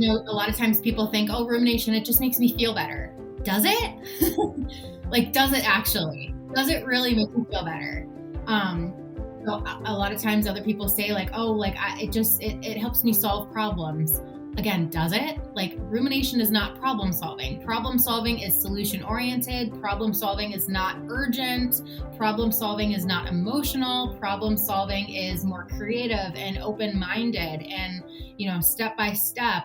A lot of times people think, oh, rumination, it just makes me feel better. Does it? Like, does it actually? Does it really make me feel better? So a lot of times other people say like, oh, like it helps me solve problems. Again, does it? Like, rumination is not problem solving. Problem solving is solution oriented. Problem solving is not urgent. Problem solving is not emotional. Problem solving is more creative and open-minded and, step by step.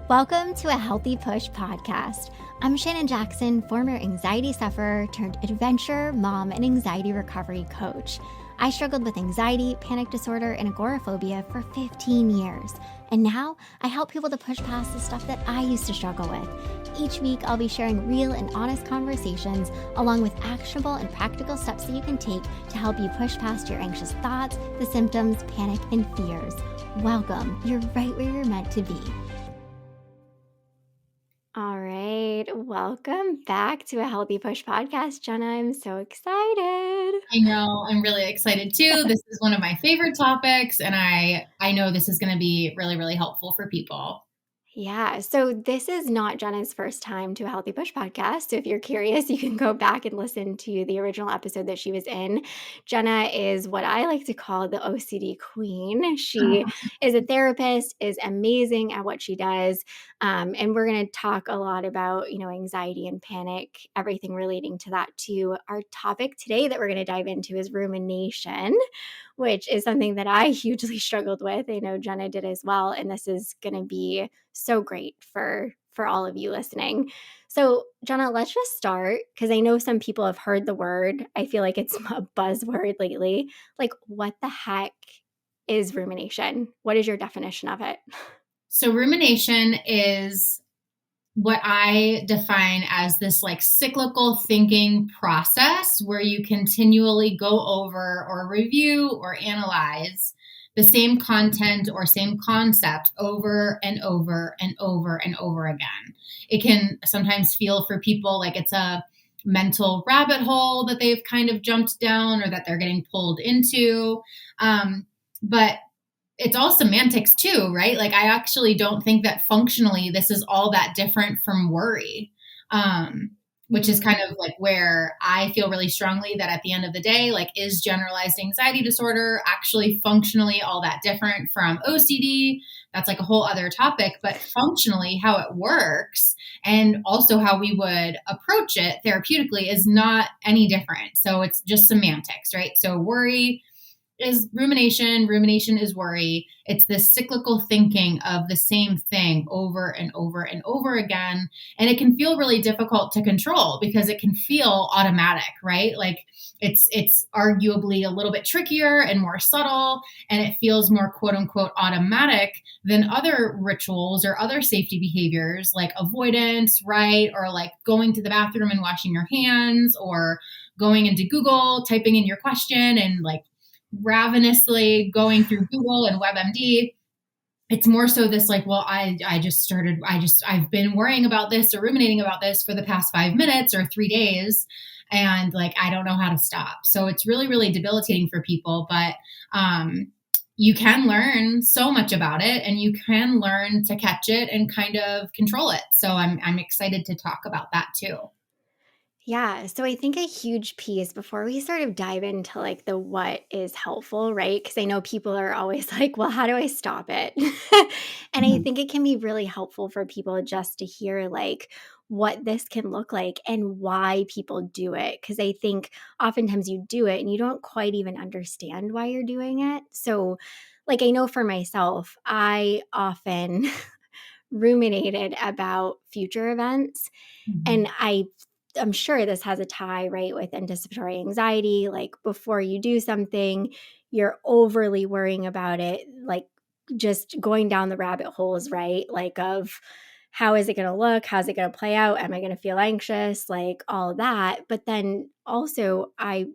Welcome to a Healthy Push podcast. I'm Shannon Jackson, former anxiety sufferer turned adventure mom and anxiety recovery coach. I struggled with anxiety, panic disorder, and agoraphobia for 15 years. And now I help people to push past the stuff that I used to struggle with. Each week, I'll be sharing real and honest conversations along with actionable and practical steps that you can take to help you push past your anxious thoughts, the symptoms, panic, and fears. Welcome. You're right where you're meant to be. All right. Welcome back to a Healthy Push podcast, Jenna. I'm so excited. I know. I'm really excited too. This is one of my favorite topics, and I know this is going to be really, really helpful for people. Yeah. So this is not Jenna's first time to a Healthy Push podcast. So if you're curious, you can go back and listen to the original episode that she was in. Jenna is what I like to call the OCD queen. She is a therapist, is amazing at what she does. And we're going to talk a lot about, anxiety and panic, everything relating to that too. Our topic today that we're going to dive into is rumination, which is something that I hugely struggled with. I know Jenna did as well. And this is going to be so great for all of you listening. So Jenna, let's just start, because I know some people have heard the word. I feel like it's a buzzword lately. Like, what the heck is rumination? What is your definition of it? So rumination is what I define as this like cyclical thinking process where you continually go over or review or analyze the same content or same concept over and over and over and over again. It can sometimes feel for people like it's a mental rabbit hole that they've kind of jumped down or that they're getting pulled into. But it's all semantics too, right? Like, I actually don't think that functionally this is all that different from worry, which is kind of like where I feel really strongly that at the end of the day, like, is generalized anxiety disorder actually functionally all that different from OCD? That's like a whole other topic, but functionally how it works and also how we would approach it therapeutically is not any different. So it's just semantics, right? So worry is rumination. Rumination is worry. It's this cyclical thinking of the same thing over and over and over again. And it can feel really difficult to control because it can feel automatic, right? Like it's arguably a little bit trickier and more subtle, and it feels more quote unquote automatic than other rituals or other safety behaviors like avoidance, right? Or like going to the bathroom and washing your hands, or going into Google, typing in your question and like ravenously going through Google and WebMD. It's more so this like, well, I've been worrying about this or ruminating about this for the past 5 minutes or 3 days. And like, I don't know how to stop. So it's really, really debilitating for people, but, you can learn so much about it and you can learn to catch it and kind of control it. So I'm excited to talk about that too. Yeah. So I think a huge piece before we sort of dive into like the what is helpful, right? Because I know people are always like, well, how do I stop it? And I think it can be really helpful for people just to hear like what this can look like and why people do it. Because I think oftentimes you do it and you don't quite even understand why you're doing it. So, like, I know for myself, I often ruminated about future events. And I'm sure this has a tie, right, with anticipatory anxiety. Like, before you do something, you're overly worrying about it, like just going down the rabbit holes, right? Like, of how is it going to look? How's it going to play out? Am I going to feel anxious? Like, all of that. But then also, I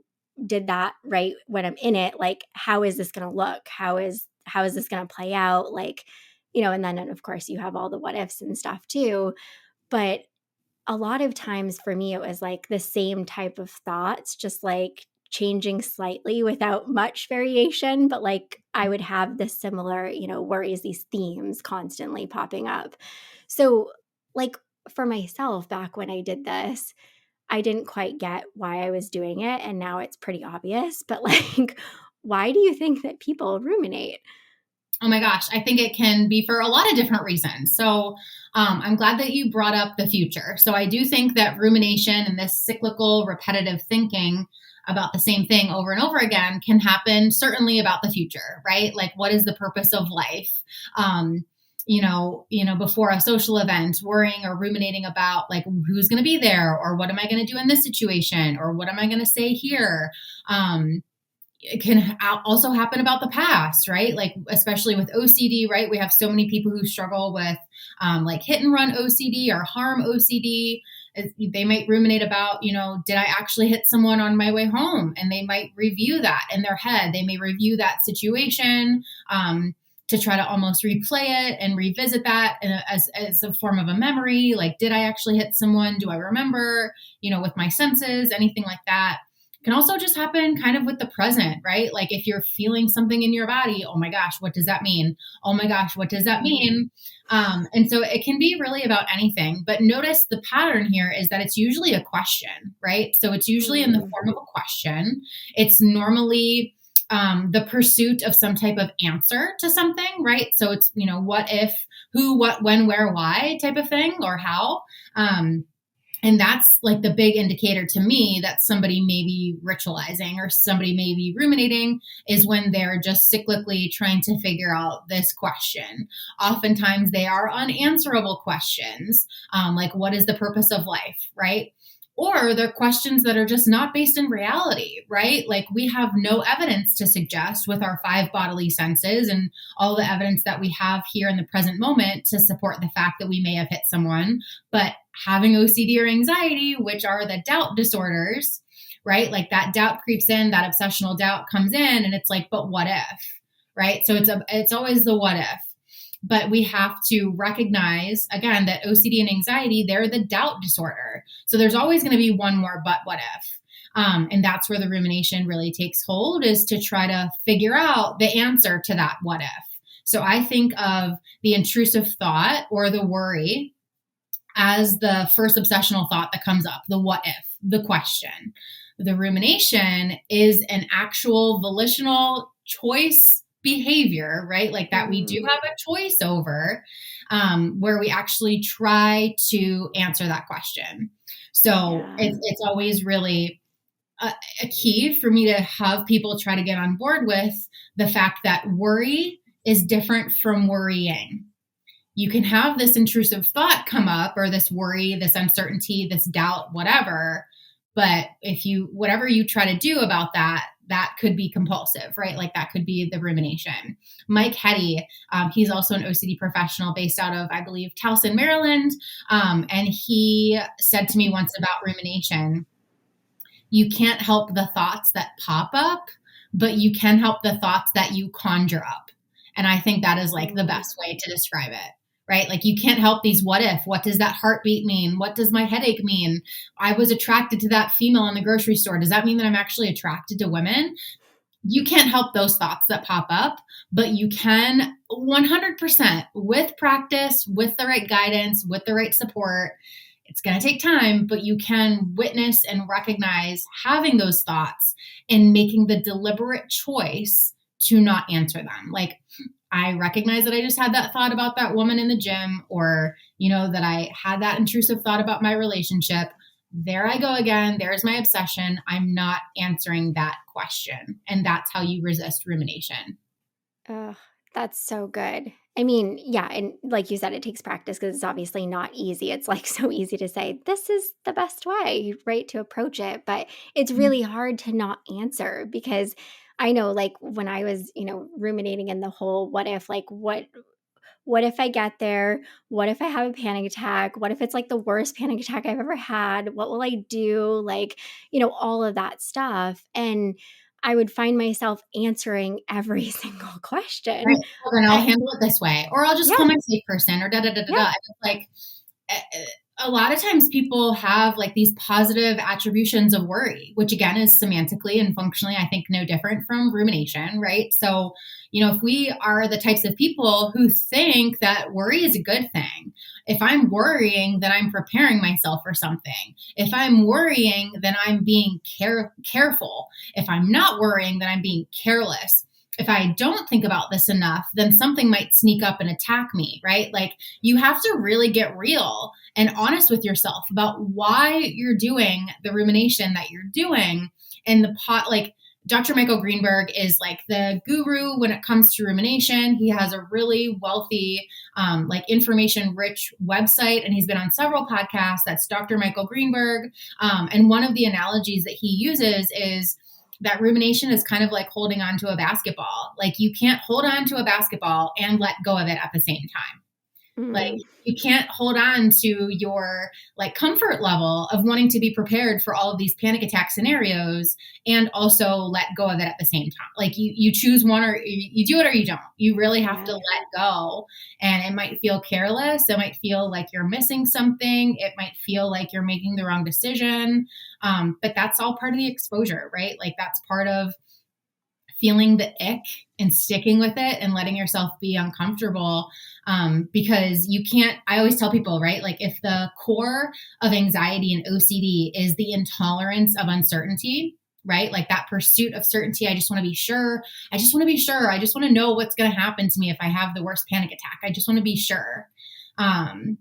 did that right when I'm in it. Like, how is this going to look? How is this going to play out? Like, and then of course you have all the what ifs and stuff too. But a lot of times for me, it was like the same type of thoughts, just like changing slightly without much variation, but like I would have the similar, worries, these themes constantly popping up. So, like for myself, back when I did this, I didn't quite get why I was doing it. And now it's pretty obvious. But like, why do you think that people ruminate? Oh my gosh, I think it can be for a lot of different reasons. So I'm glad that you brought up the future. So I do think that rumination and this cyclical, repetitive thinking about the same thing over and over again can happen certainly about the future, right? Like, what is the purpose of life? Before a social event, worrying or ruminating about like who's going to be there, or what am I going to do in this situation, or what am I going to say here? It can also happen about the past, right? Like, especially with OCD, right? We have so many people who struggle with like hit and run OCD or harm OCD. They might ruminate about, did I actually hit someone on my way home? And they might review that in their head. They may review that situation to try to almost replay it and revisit that as a form of a memory. Like, did I actually hit someone? Do I remember, with my senses, anything like that? Can also just happen kind of with the present, right? Like if you're feeling something in your body, oh my gosh, what does that mean? Oh my gosh, what does that mean? And so it can be really about anything. But notice the pattern here is that it's usually a question, right? So it's usually in the form of a question. It's normally the pursuit of some type of answer to something, right? So it's, what if, who, what, when, where, why type of thing, or how. And that's like the big indicator to me that somebody may be ritualizing or somebody may be ruminating, is when they're just cyclically trying to figure out this question. Oftentimes they are unanswerable questions, like what is the purpose of life, right? Or they're questions that are just not based in reality, right? Like we have no evidence to suggest with our 5 bodily senses and all the evidence that we have here in the present moment to support the fact that we may have hit someone. But having OCD or anxiety, which are the doubt disorders, right? Like that doubt creeps in, that obsessional doubt comes in, and it's like, but what if, right? So it's always the what if. But we have to recognize, again, that OCD and anxiety, they're the doubt disorder. So there's always going to be one more but what if. And that's where the rumination really takes hold, is to try to figure out the answer to that what if. So I think of the intrusive thought or the worry as the first obsessional thought that comes up, the what if, the question. The rumination is an actual volitional choice behavior, right? Like that we do have a choice over, where we actually try to answer that question. So it's always really a key for me to have people try to get on board with the fact that worry is different from worrying. You can have this intrusive thought come up, or this worry, this uncertainty, this doubt, whatever. But whatever you try to do about that, that could be compulsive, right? Like that could be the rumination. Mike Hetty, he's also an OCD professional based out of, I believe, Towson, Maryland. And he said to me once about rumination, you can't help the thoughts that pop up, but you can help the thoughts that you conjure up. And I think that is like the best way to describe it. Right? Like you can't help these what if. What does that heartbeat mean? What does my headache mean? I was attracted to that female in the grocery store. Does that mean that I'm actually attracted to women? You can't help those thoughts that pop up, but you can 100% with practice, with the right guidance, with the right support. It's going to take time, but you can witness and recognize having those thoughts and making the deliberate choice to not answer them. Like, I recognize that I just had that thought about that woman in the gym, or, that I had that intrusive thought about my relationship. There I go again. There's my obsession. I'm not answering that question. And that's how you resist rumination. Oh, that's so good. I mean, yeah, and like you said, it takes practice because it's obviously not easy. It's like so easy to say, this is the best way, right, to approach it. But it's really hard to not answer, because I know like when I was, ruminating in the whole what if, like what if I get there? What if I have a panic attack? What if it's like the worst panic attack I've ever had? What will I do? Like, all of that stuff. And I would find myself answering every single question. Right. Well, then I'll handle it this way, or I'll just Yeah. call my safe person, or da da da da da. Yeah. And it's like, a lot of times people have like these positive attributions of worry, which again is semantically and functionally, I think, no different from rumination, right? So, if we are the types of people who think that worry is a good thing, if I'm worrying, then I'm preparing myself for something. If I'm worrying, then I'm being careful. If I'm not worrying, then I'm being careless. If I don't think about this enough, then something might sneak up and attack me, right? Like you have to really get real and honest with yourself about why you're doing the rumination that you're doing. And like Dr. Michael Greenberg is like the guru when it comes to rumination. He has a really wealthy, like information rich website, and he's been on several podcasts. That's Dr. Michael Greenberg. And one of the analogies that he uses is that rumination is kind of like holding on to a basketball. Like you can't hold on to a basketball and let go of it at the same time. Like you can't hold on to your like comfort level of wanting to be prepared for all of these panic attack scenarios and also let go of it at the same time. Like you choose one, or you do it or you don't. You really have to let go. And it might feel careless. It might feel like you're missing something. It might feel like you're making the wrong decision. But that's all part of the exposure, right? Like that's part of feeling the ick and sticking with it and letting yourself be uncomfortable. Because you can't, I always tell people, right? Like if the core of anxiety and OCD is the intolerance of uncertainty, right? Like that pursuit of certainty. I just want to be sure. I just want to be sure. I just want to know what's going to happen to me if I have the worst panic attack. I just want to be sure. And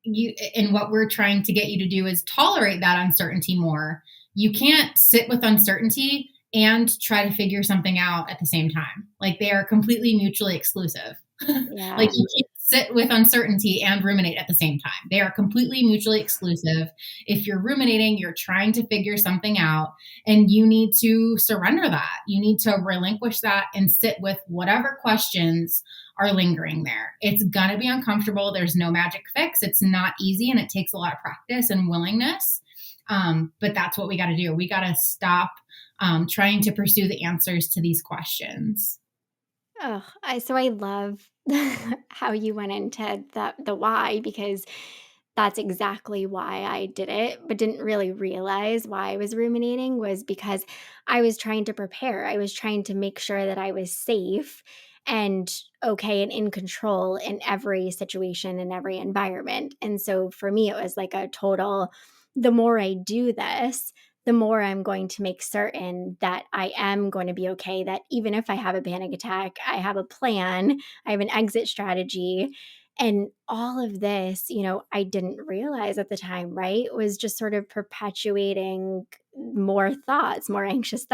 what we're trying to get you to do is tolerate that uncertainty more. You can't sit with uncertainty and try to figure something out at the same time. Like they are completely mutually exclusive. Yeah. Like you can't sit with uncertainty and ruminate at the same time. They are completely mutually exclusive. If you're ruminating, you're trying to figure something out, and you need to surrender that. You need to relinquish that and sit with whatever questions are lingering there. It's going to be uncomfortable. There's no magic fix. It's not easy, and it takes a lot of practice and willingness. But that's what we got to do. We got to stop trying to pursue the answers to these questions. Oh, so I love how you went into the why, because that's exactly why I did it, but didn't really realize why I was ruminating was because I was trying to prepare. I was trying to make sure that I was safe and okay and in control in every situation and every environment. And so for me, it was like a total, the more I do this, the more I'm going to make certain that I am going to be okay, that even if I have a panic attack, I have a plan, I have an exit strategy. And all of this, I didn't realize at the time, right? It was just sort of perpetuating more thoughts, more anxious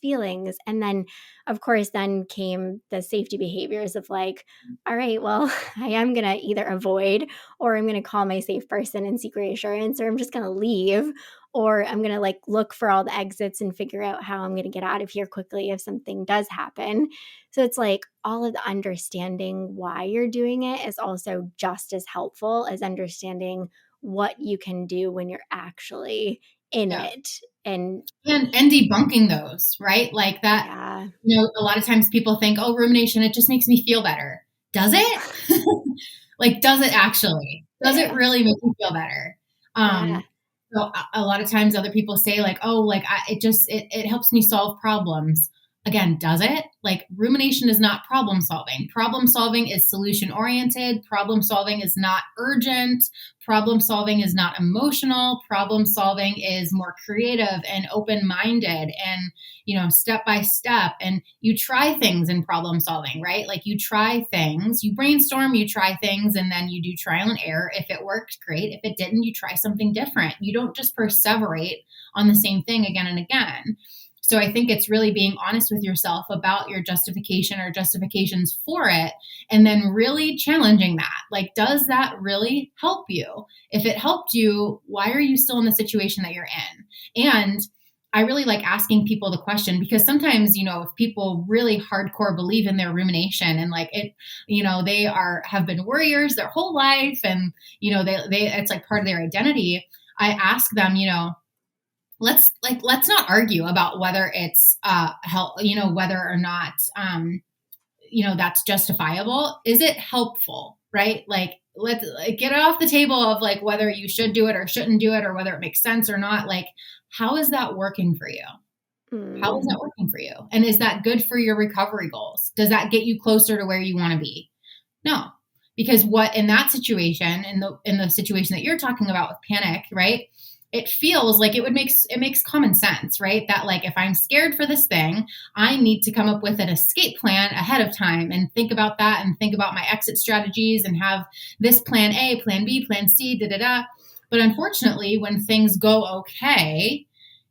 feelings. And then, of course, then came the safety behaviors of like, all right, well, I am going to either avoid, or I'm going to call my safe person and seek reassurance, or I'm just going to leave, or I'm going to like look for all the exits and figure out how I'm going to get out of here quickly if something does happen. So it's like all of the understanding why you're doing it is also just as helpful as understanding what you can do when you're actually in it. And debunking those, right? Like that, yeah, a lot of times people think, oh, rumination, it just makes me feel better. Does it? Like, does it actually? Does it really make you feel better? yeah. So a lot of times other people say like, oh, like it helps me solve problems. Again, does it? Like rumination is not problem solving. Problem solving is solution oriented. Problem solving is not urgent. Problem solving is not emotional. Problem solving is more creative and open-minded and, step by step. And you try things in problem solving, right? Like you try things, you brainstorm, you try things, and then you do trial and error. If it worked, great. If it didn't, you try something different. You don't just perseverate on the same thing again and again. So I think it's really being honest with yourself about your justification or justifications for it, and then really challenging that. Like, does that really help you? If it helped you, why are you still in the situation that you're in? And I really like asking people the question, because sometimes, if people really hardcore believe in their rumination and like it, they have been worriers their whole life, and, they it's like part of their identity. I ask them, let's not argue about whether it's whether or not that's justifiable. Is it helpful, right? Like let's get it off the table of like whether you should do it or shouldn't do it or whether it makes sense or not. Like, how is that working for you? How is that working for you? And is that good for your recovery goals? Does that get you closer to where you want to be? No, because what in that situation, in the situation that you're talking about with panic, right? It feels like it makes common sense, right? That like, if I'm scared for this thing, I need to come up with an escape plan ahead of time and think about that and think about my exit strategies and have this plan A, plan B, plan C, da, da, da. But unfortunately, when things go okay,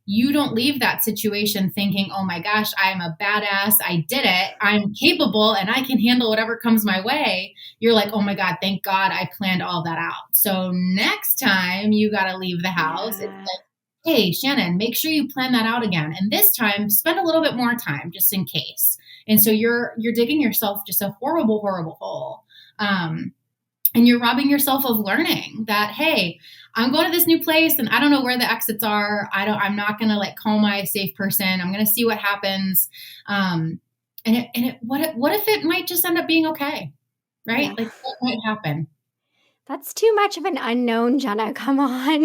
you don't leave that situation thinking, oh my gosh, I'm a badass. I did it. I'm capable and I can handle whatever comes my way. You're like, oh my God, thank God I planned all that out. So next time you got to leave the house, it's like, hey, Shannon, make sure you plan that out again. And this time spend a little bit more time just in case. And so you're digging yourself just a horrible, horrible hole. And you're robbing yourself of learning that, hey, I'm going to this new place and I don't know where the exits are. I'm not going to like call my safe person. I'm going to see what happens. What if it might just end up being okay? Right? Yeah. Like what might happen? That's too much of an unknown, Jenna. Come on. I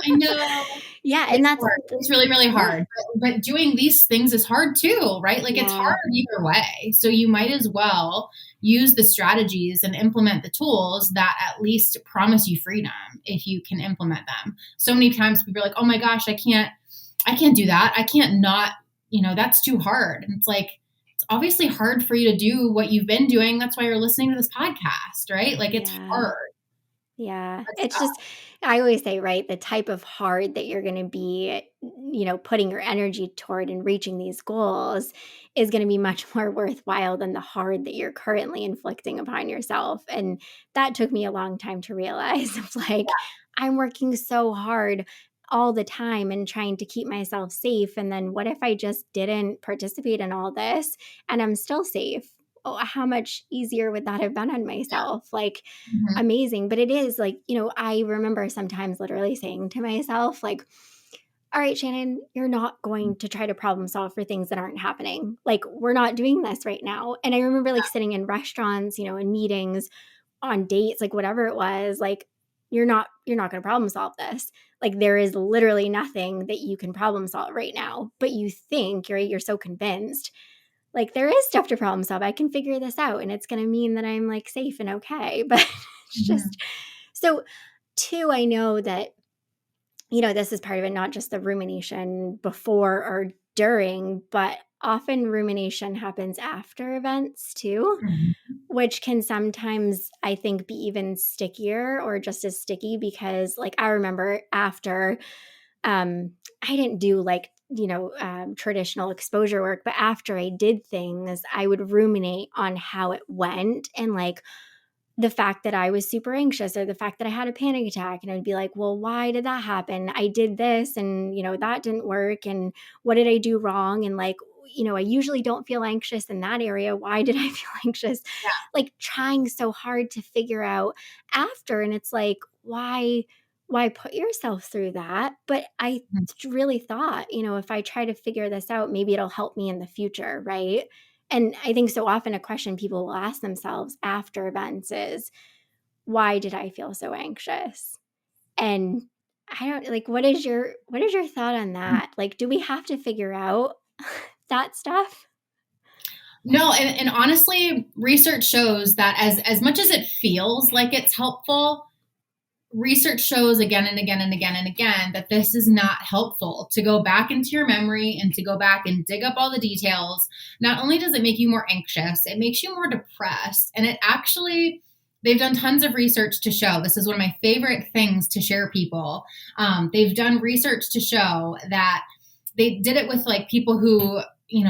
know. Yeah. And that's hard. It's really, really hard. But doing these things is hard too, right? Like it's hard either way. So you might as well use the strategies and implement the tools that at least promise you freedom if you can implement them. So many times people are like, oh my gosh, I can't do that. I can't not, that's too hard. And it's like, it's obviously hard for you to do what you've been doing. That's why you're listening to this podcast, right? Like it's hard. Yeah. It's just, I always say, right, the type of hard that you're going to be, putting your energy toward and reaching these goals is going to be much more worthwhile than the hard that you're currently inflicting upon yourself. And that took me a long time to realize. It's like, I'm working so hard all the time and trying to keep myself safe. And then what if I just didn't participate in all this and I'm still safe? Oh, how much easier would that have been on myself? Like, amazing. But it is like, I remember sometimes literally saying to myself, like, all right, Shannon, you're not going to try to problem solve for things that aren't happening. Like, we're not doing this right now. And I remember like sitting in restaurants, in meetings, on dates, like whatever it was, like, you're not going to problem solve this. Like, there is literally nothing that you can problem solve right now. But you think, you're so convinced, like, there is stuff to problem solve. I can figure this out and it's going to mean that I'm like safe and okay. But it's just so too, I know that, this is part of it, not just the rumination before or during, but often rumination happens after events too, which can sometimes, I think, be even stickier or just as sticky because like I remember after I didn't do like traditional exposure work, but after I did things, I would ruminate on how it went and like the fact that I was super anxious or the fact that I had a panic attack. And I'd be like, well, why did that happen? I did this and, that didn't work. And what did I do wrong? And like, I usually don't feel anxious in that area. Why did I feel anxious? Yeah. Like trying so hard to figure out after. And it's like, why put yourself through that? But I really thought, if I try to figure this out, maybe it'll help me in the future, right? And I think so often a question people will ask themselves after events is, why did I feel so anxious? And I don't like, what is your thought on that? Like, do we have to figure out that stuff? No, and honestly, research shows that as much as it feels like it's helpful, research shows again and again and again and again that this is not helpful to go back into your memory and to go back and dig up all the details. Not only does it make you more anxious, it makes you more depressed. And it actually, they've done tons of research to show, this is one of my favorite things to share people. They've done research to show that they did it with like people who,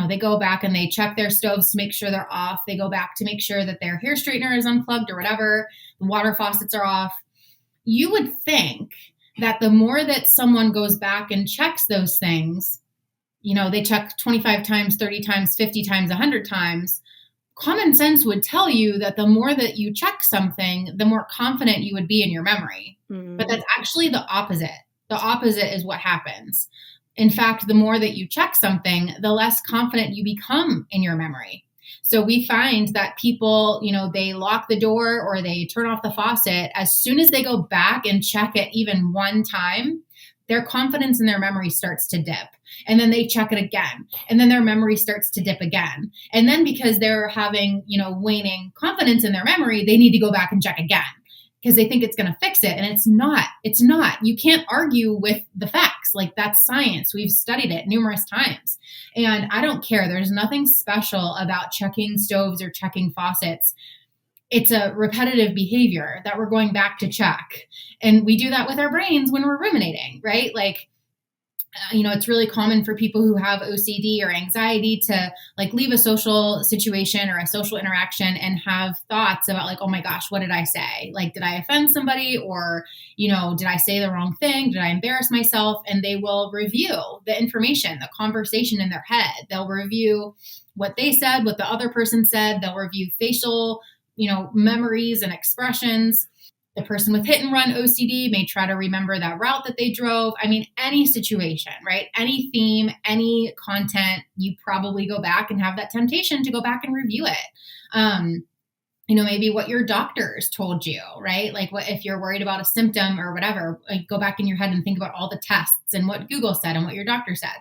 they go back and they check their stoves to make sure they're off. They go back to make sure that their hair straightener is unplugged or whatever. The water faucets are off. You would think that the more that someone goes back and checks those things, they check 25 times, 30 times, 50 times, 100 times, common sense would tell you that the more that you check something, the more confident you would be in your memory. But that's actually the opposite. The opposite is what happens. In fact, the more that you check something, the less confident you become in your memory. So we find that people, they lock the door or they turn off the faucet. As soon as they go back and check it even one time, their confidence in their memory starts to dip. And then they check it again. And then their memory starts to dip again. And then because they're having, waning confidence in their memory, they need to go back and check again because they think it's going to fix it. And it's not. It's not. You can't argue with the facts. Like, that's science. We've studied it numerous times. And I don't care. There's nothing special about checking stoves or checking faucets. It's a repetitive behavior that we're going back to check. And we do that with our brains when we're ruminating, right? Like, it's really common for people who have OCD or anxiety to like leave a social situation or a social interaction and have thoughts about like, oh my gosh, what did I say? Like, did I offend somebody? Or, did I say the wrong thing? Did I embarrass myself? And they will review the information, the conversation in their head. They'll review what they said, what the other person said. They'll review facial, memories and expressions. The person with hit and run OCD may try to remember that route that they drove. I mean, any situation, right? Any theme, any content, you probably go back and have that temptation to go back and review it. Maybe what your doctors told you, right? Like, what if you're worried about a symptom or whatever, like go back in your head and think about all the tests and what Google said and what your doctor said.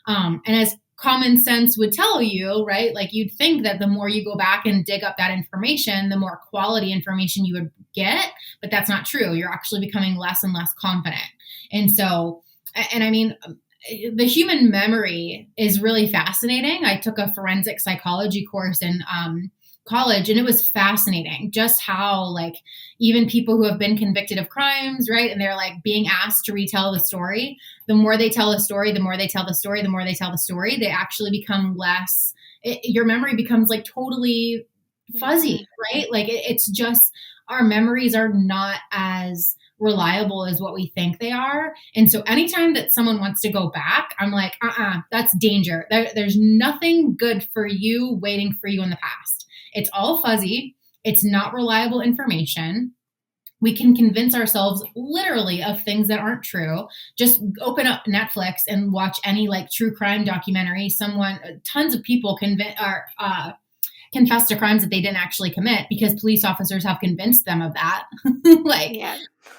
And as common sense would tell you, right? Like, you'd think that the more you go back and dig up that information, the more quality information you would get, but that's not true. You're actually becoming less and less confident. And so, I mean, the human memory is really fascinating. I took a forensic psychology course in college, and it was fascinating just how, like, even people who have been convicted of crimes, right, and they're like being asked to retell the story, the more they tell the story, the more they tell the story, the more they tell the story, they actually become less, your memory becomes like totally fuzzy, right? Like, it's just, our memories are not as reliable as what we think they are. And so anytime that someone wants to go back, I'm like, that's danger. There's nothing good for you waiting for you in the past. It's all fuzzy. It's not reliable information. We can convince ourselves literally of things that aren't true. Just open up Netflix and watch any like true crime documentary. Tons of people confess to crimes that they didn't actually commit because police officers have convinced them of that.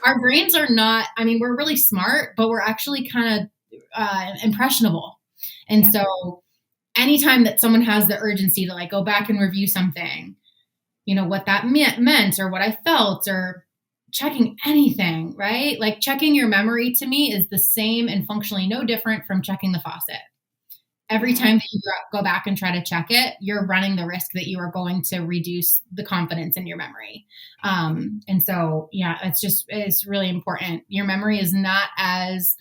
Our brains are not, we're really smart, but we're actually kind of impressionable. And so anytime that someone has the urgency to like go back and review something, what that meant or what I felt, or checking anything, right? Like, checking your memory to me is the same and functionally no different from checking the faucet. Every time that you go back and try to check it, you're running the risk that you are going to reduce the confidence in your memory. And so, it's really important. Your memory is not as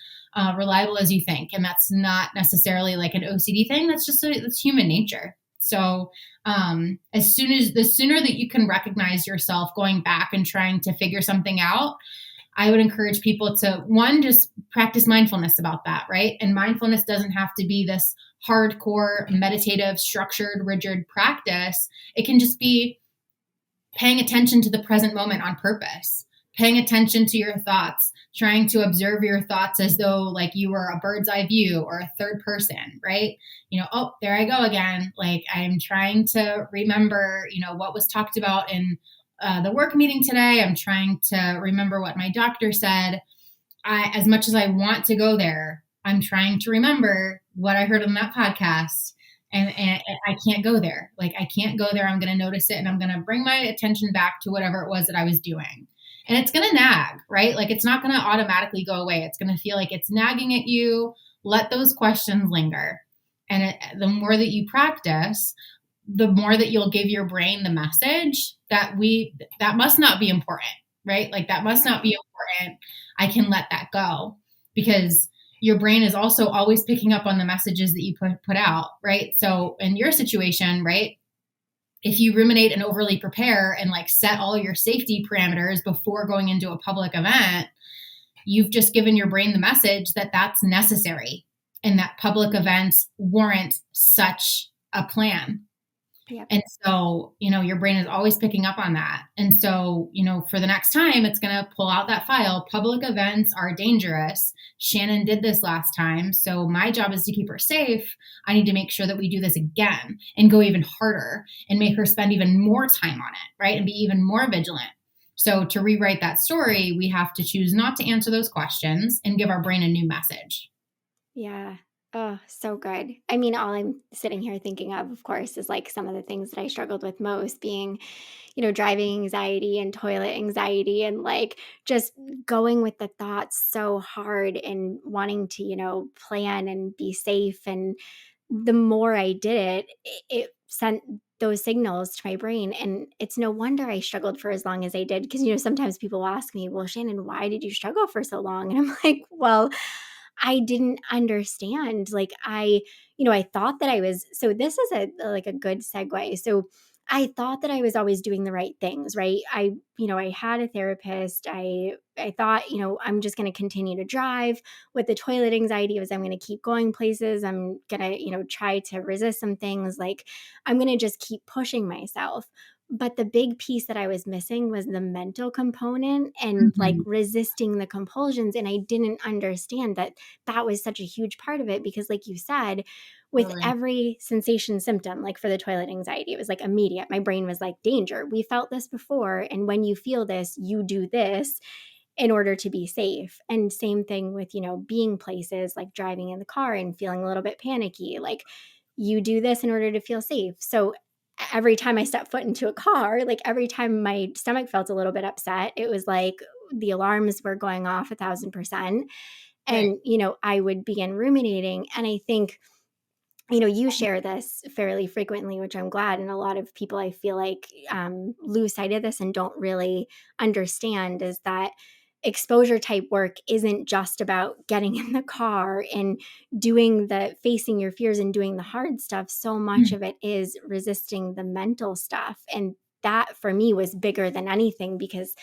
reliable as you think. And that's not necessarily like an OCD thing. That's just that's human nature. So the sooner that you can recognize yourself going back and trying to figure something out, I would encourage people to, one, just practice mindfulness about that, right? And mindfulness doesn't have to be this hardcore, meditative, structured, rigid practice. It can just be paying attention to the present moment on purpose, paying attention to your thoughts, trying to observe your thoughts as though like you were a bird's eye view or a third person, right? Oh, there I go again. Like, I'm trying to remember, what was talked about in the work meeting today. I'm trying to remember what my doctor said. As much as I want to go there, I'm trying to remember what I heard on that podcast, and I can't go there. Like, I can't go there. I'm going to notice it, and I'm going to bring my attention back to whatever it was that I was doing. And it's going to nag, right? Like, it's not going to automatically go away. It's going to feel like it's nagging at you. Let those questions linger. And the more that you practice, the more that you'll give your brain the message that must not be important, right? Like, that must not be important. I can let that go, because your brain is also always picking up on the messages that you put out, right? So in your situation, right, if you ruminate and overly prepare and like set all your safety parameters before going into a public event, you've just given your brain the message that that's necessary and that public events warrant such a plan. Yep. And so, your brain is always picking up on that. And so, for the next time, it's going to pull out that file. Public events are dangerous. Shannon did this last time. So my job is to keep her safe. I need to make sure that we do this again and go even harder and make her spend even more time on it, right? And be even more vigilant. So to rewrite that story, we have to choose not to answer those questions and give our brain a new message. Yeah. Oh, so good. I mean, all I'm sitting here thinking of course, is like some of the things that I struggled with most being, driving anxiety and toilet anxiety and like just going with the thoughts so hard and wanting to, plan and be safe. And the more I did it, it sent those signals to my brain. And it's no wonder I struggled for as long as I did. Cause, sometimes people ask me, well, Shannon, why did you struggle for so long? And I'm like, well, I didn't understand. Like I thought that I was so this is like a good segue. So I thought that I was always doing the right things, right? I had a therapist. I thought, I'm just going to continue to drive. With the toilet anxiety was I'm going to keep going places. I'm going to, try to resist some things. Like I'm going to just keep pushing myself. But the big piece that I was missing was the mental component and like Mhm. resisting the compulsions. And I didn't understand that that was such a huge part of it because, like you said, with Totally. every sensation symptom, like for the toilet anxiety, it was like immediate. My brain was like, danger. We felt this before. And when you feel this, you do this in order to be safe. And same thing with, being places like driving in the car and feeling a little bit panicky. Like you do this in order to feel safe. So every time I stepped foot into a car, like every time my stomach felt a little bit upset, it was like the alarms were going off 1,000%. Right. And, I would begin ruminating. And I think, you share this fairly frequently, which I'm glad. And a lot of people I feel like lose sight of this and don't really understand is that exposure type work isn't just about getting in the car and doing the facing your fears and doing the hard stuff. So much Mm. of it is resisting the mental stuff. And that for me was bigger than anything because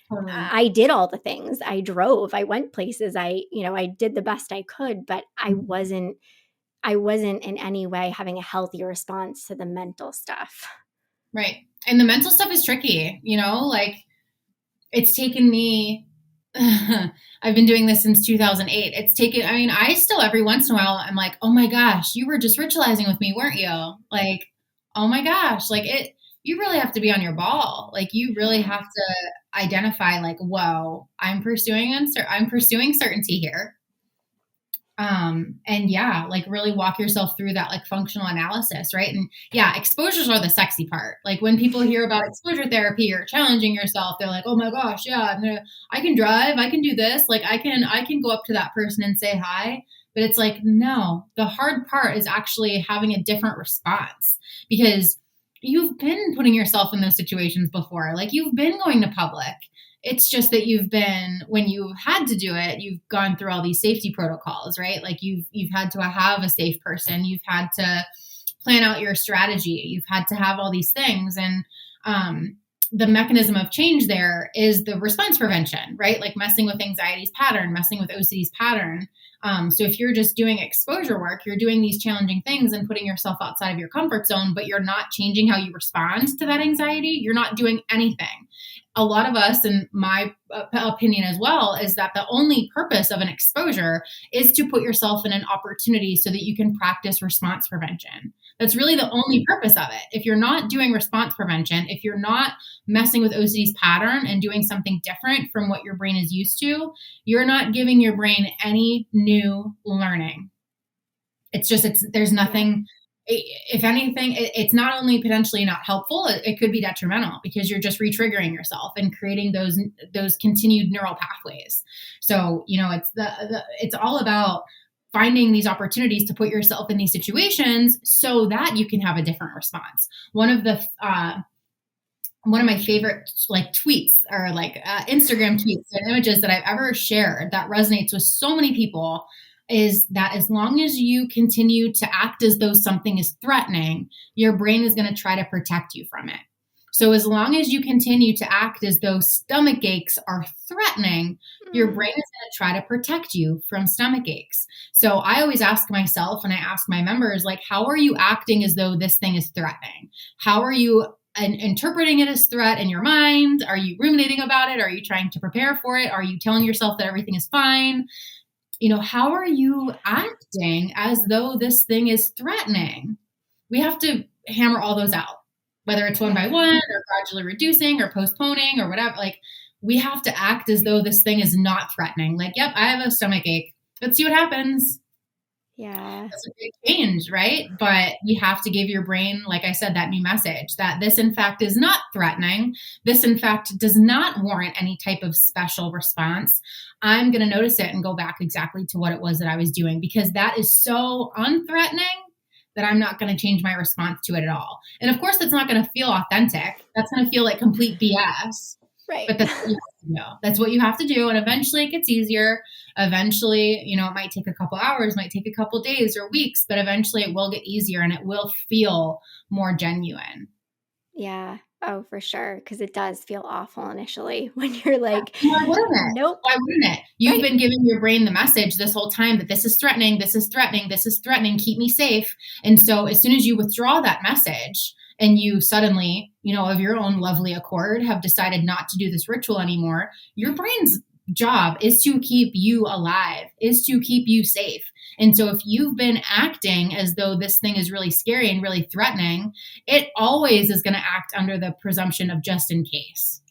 Totally. I did all the things. I drove, I went places, I did the best I could, but Mhm. I wasn't in any way having a healthy response to the mental stuff. Right. And the mental stuff is tricky, like it's taken me, I've been doing this since 2008. I still every once in a while, I'm like, oh my gosh, you were just ritualizing with me, weren't you? Like, oh my gosh, you really have to be on your ball. Like, you really Yeah. have to identify, like, whoa, I'm pursuing certainty here. And yeah, like really walk yourself through that like functional analysis, right? And yeah, exposures are the sexy part. Like when people hear about exposure therapy or challenging yourself, they're like, oh my gosh, yeah, I can drive, I can do this, like I can go up to that person and say hi. But it's like, no, the hard part is actually having a different response because you've been putting yourself in those situations before. Like you've been going to public. It's just that when you've had to do it, you've gone through all these safety protocols, right? Like you've had to have a safe person, you've had to plan out your strategy, you've had to have all these things. And the mechanism of change there is the response prevention, right? Like messing with anxiety's pattern, messing with OCD's pattern. So if you're just doing exposure work, you're doing these challenging things and putting yourself outside of your comfort zone, but you're not changing how you respond to that anxiety. You're not doing anything. A lot of us, and my opinion as well, is that the only purpose of an exposure is to put yourself in an opportunity so that you can practice response prevention. That's really the only purpose of it. If you're not doing response prevention, if you're not messing with OCD's pattern and doing something different from what your brain is used to, you're not giving your brain any new learning. There's Yeah. nothing. If anything, it's not only potentially not helpful, it could be detrimental because you're just re-triggering yourself and creating those continued neural pathways. So it's all about finding these opportunities to put yourself in these situations so that you can have a different response. One of my favorite like tweets or like Instagram tweets and images that I've ever shared that resonates with so many people is that as long as you continue to act as though something is threatening, your brain is going to try to protect you from it. So as long as you continue to act as though stomach aches are threatening, your Mm, brain is going to try to protect you from stomach aches. So I always ask myself, and I ask my members, like, how are you acting as though this thing is threatening? How are you interpreting it as threat in your mind? Are you ruminating about it? Are you trying to prepare for it? Are you telling yourself that everything is fine? How are you acting as though this thing is threatening? We have to hammer all those out, whether it's one by yeah. one or gradually reducing or postponing or whatever. Like, we have to act as though this thing is not threatening. Like, yep, I have a stomach ache. Let's see what happens. Yeah. That's a big change, right? But you have to give your brain, like I said, that new message that this, in fact, is not threatening. This, in fact, does not warrant any type of special response. I'm going to notice it and go back exactly to what it was that I was doing, because that is so unthreatening that I'm not going to change my response to it at all. And of course, that's not going to feel authentic. That's going to feel like complete BS. Right. But that's what you have to do. That's what you have to do. And eventually it gets easier. Eventually, it might take a couple hours, might take a couple days or weeks, but eventually it will get easier and it will feel more genuine. Yeah. Oh, for sure. Because it does feel awful initially when you're like, Why wouldn't it? nope. Why wouldn't it? You've Right. been giving your brain the message this whole time that this is threatening, this is threatening, this is threatening, keep me safe. And so as soon as you withdraw that message and you suddenly, of your own lovely accord, have decided not to do this ritual anymore, your brain's job is to keep you alive, is to keep you safe. And so if you've been acting as though this thing is really scary and really threatening, it always is going to act under the presumption of just in case.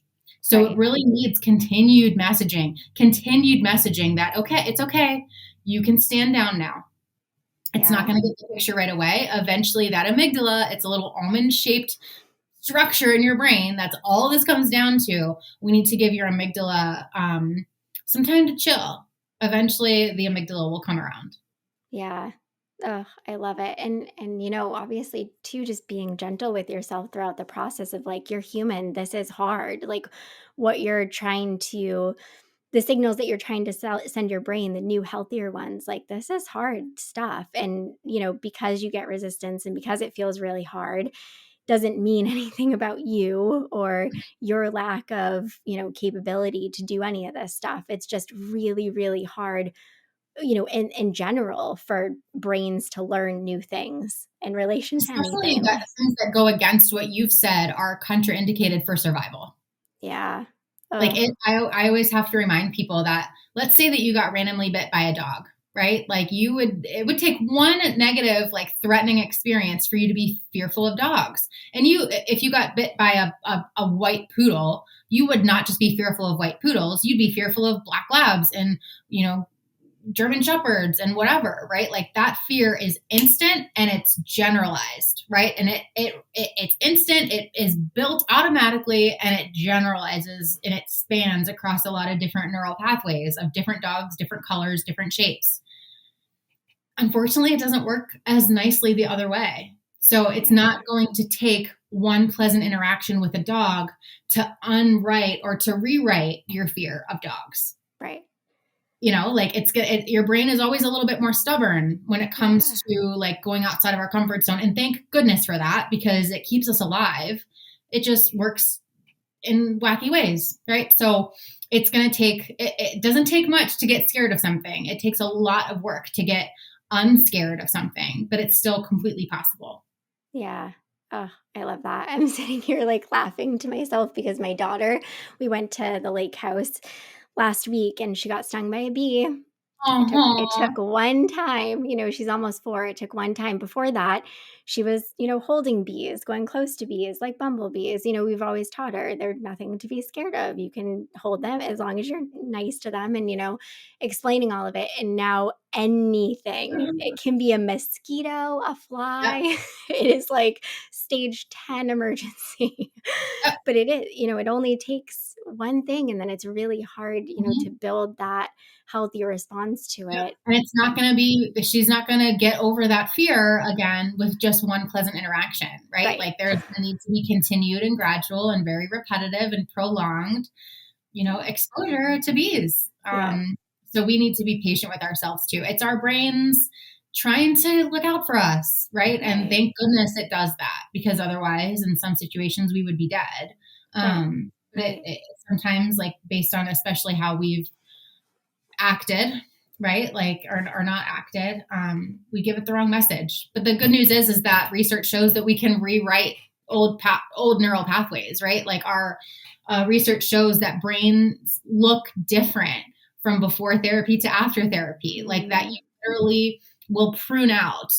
So it Right. really needs continued messaging that, okay, it's okay. You can stand down now. It's not Yeah. going to get the picture right away. Eventually, that amygdala, it's a little almond shaped structure in your brain. That's all this comes down to. We need to give your amygdala some time to chill. Eventually, the amygdala will come around. Yeah. Oh, I love it. And obviously too, just being gentle with yourself throughout the process of like, you're human. This is hard. Like what you're trying to the signals that you're trying to send your brain, the new healthier ones, like this is hard stuff. And because you get resistance and because it feels really hard doesn't mean anything about you or your lack of capability to do any of this stuff. It's just really, really hard, in general, for brains to learn new things in relation to Especially anything. that things that go against what you've said are contraindicated for survival. Yeah. Like Oh, I always have to remind people that, let's say that you got randomly bit by a dog, right? Like it would take one negative, like threatening experience for you to be fearful of dogs. And if you got bit by a white poodle, you would not just be fearful of white poodles, you'd be fearful of black labs and, German shepherds and whatever, right? Like that fear is instant and it's generalized, right? And it's instant, it is built automatically, and it generalizes and it spans across a lot of different neural pathways of different dogs, different colors, different shapes. Unfortunately, it doesn't work as nicely the other way. So it's yeah. not going to take one pleasant interaction with a dog to unwrite or to rewrite your fear of dogs. Right. Like your brain is always a little bit more stubborn when it comes Yeah. to like going outside of our comfort zone, and thank goodness for that, because it keeps us alive. It just works in wacky ways, right? So it's going to take it doesn't take much to get scared of something. It takes a lot of work to get unscared of something, but it's still completely possible. Yeah. Oh, I love that. I'm sitting here like laughing to myself because my daughter, we went to the lake house last week and she got stung by a bee. It took Uh-huh. one time, she's almost 4. It took one time. Before that, she was, holding bees, going close to bees, like bumblebees. We've always taught her they're nothing to be scared of. You can hold them as long as you're nice to them and, explaining all of it. And now anything, it can be a mosquito, a Yep. fly. It is like stage 10 emergency. Yep. But it is, it only takes one thing. And then it's really hard, to Mhm. build that healthy response to Yep. it. And she's not going to get over that fear again with just one pleasant interaction, right? Right. Like there's going to need to be continued and gradual and very repetitive and prolonged, exposure to bees. Yeah. So we need to be patient with ourselves too. It's our brains trying to look out for us, right? And Right. thank goodness it does that, because otherwise in some situations we would be dead. Right. But Right. it sometimes, like, based on especially how we've acted, right? Like, or not acted, we give it the wrong message. But the good news is that research shows that we can rewrite old neural pathways, right? Like, our research shows that brains look different from before therapy to after therapy. Like, that you literally will prune out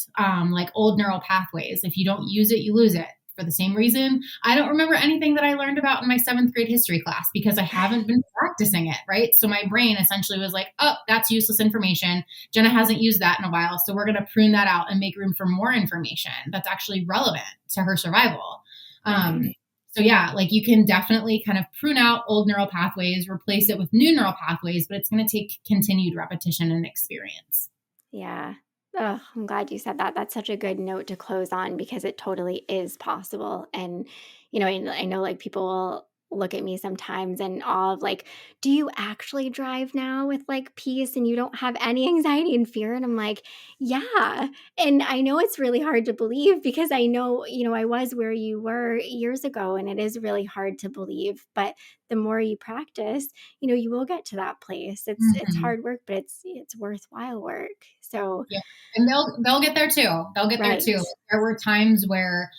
like old neural pathways. If you don't use it, you lose it. For the same reason, I don't remember anything that I learned about in my 7th grade history class, because I haven't been practicing it, right? So my brain essentially was like, oh, that's useless information. Jenna hasn't used that in a while, so we're going to prune that out and make room for more information that's actually relevant to her survival. Right. So yeah, like, you can definitely kind of prune out old neural pathways, replace it with new neural pathways, but it's going to take continued repetition and experience. Yeah. Oh, I'm glad you said that. That's such a good note to close on because it totally is possible. And, I know like people will look at me sometimes and all of like, do you actually drive now with like peace and you don't have any anxiety and fear? And I'm like, yeah. And I know it's really hard to believe because I know, I was where you were years ago and it is really hard to believe. But the more you practice, you will get to that place. It's Mhm. hard work, but it's worthwhile work. So, Yeah. And they'll get there too. They'll get there right. too. There were times where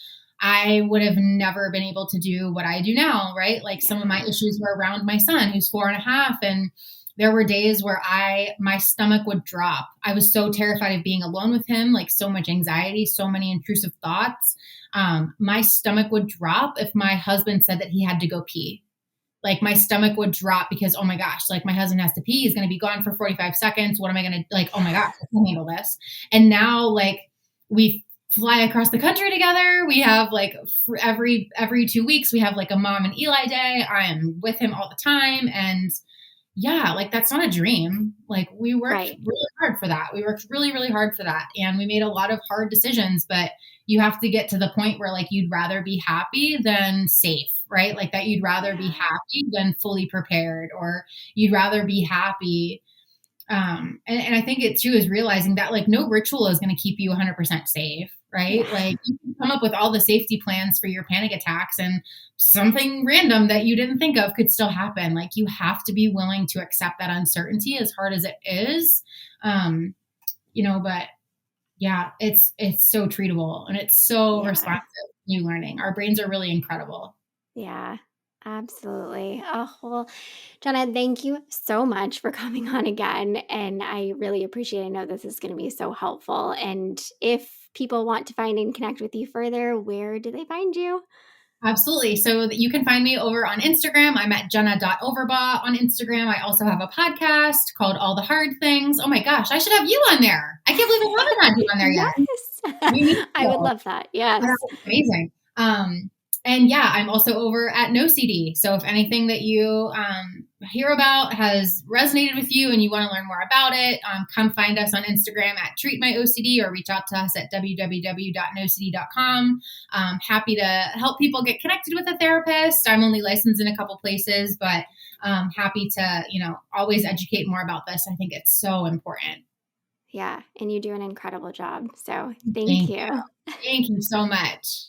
I would have never been able to do what I do now, right? Like, some of my Yeah. issues were around my son, who's 4.5. And there were days where my stomach would drop. I was so terrified of being alone with him, like, so much anxiety, so many intrusive thoughts. My stomach would drop if my husband said that he had to go pee. Like, my stomach would drop because, oh my gosh, like, my husband has to pee. He's going to be gone for 45 seconds. What am I going to, like, oh my gosh, I can handle this. And now, like, we fly across the country together. We have, like, every 2 weeks, we have like a mom and Eli day. I am with him all the time. And yeah, like, that's not a dream. Like, we worked Right. really hard for that. We worked really, really hard for that. And we made a lot of hard decisions, but you have to get to the point where, like, you'd rather be happy than safe, right? Like, that you'd rather be Yeah. happy than fully prepared, or you'd rather be happy. And I think it too is realizing that, like, no ritual is going to keep you 100% safe, right? Yeah. Like, you can come up with all the safety plans for your panic attacks, and something random that you didn't think of could still happen. Like, you have to be willing to accept that uncertainty, as hard as it is. But yeah, it's so treatable, and it's so Yeah. responsive to new learning. Our brains are really incredible. Yeah. Absolutely. Oh, well, Jenna, thank you so much for coming on again. And I really appreciate it. I know this is going to be so helpful. And if people want to find and connect with you further, where do they find you? Absolutely. So that you can find me over on Instagram. I'm at Jenna.Overbaugh on Instagram. I also have a podcast called All the Hard Things. Oh my gosh, I should have you on there. I can't believe I haven't had you on there yet. Yes. We need I would to. love that. Yes. That's amazing. And yeah, I'm also over at No CD. So if anything that you hear about has resonated with you and you want to learn more about it, come find us on Instagram at Treat My OCD, or reach out to us at www.nocd.com. Happy to help people get connected with a therapist. I'm only licensed in a couple places, but happy to, always educate more about this. I think it's so important. Yeah. And you do an incredible job. So thank Thank you. you. Thank you so much.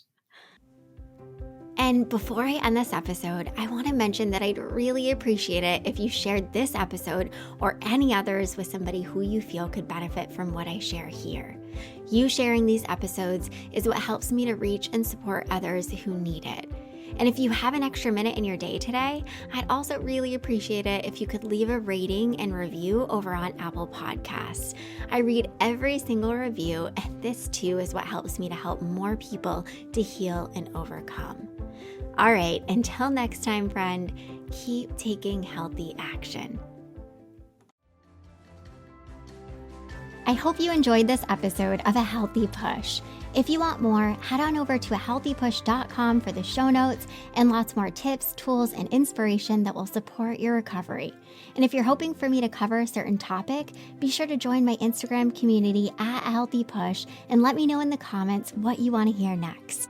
And before I end this episode, I want to mention that I'd really appreciate it if you shared this episode or any others with somebody who you feel could benefit from what I share here. You sharing these episodes is what helps me to reach and support others who need it. And if you have an extra minute in your day today, I'd also really appreciate it if you could leave a rating and review over on Apple Podcasts. I read every single review, and this too is what helps me to help more people to heal and overcome. All right, until next time, friend, keep taking healthy action. I hope you enjoyed this episode of A Healthy Push. If you want more, head on over to ahealthypush.com for the show notes and lots more tips, tools, and inspiration that will support your recovery. And if you're hoping for me to cover a certain topic, be sure to join my Instagram community at A Healthy Push and let me know in the comments what you want to hear next.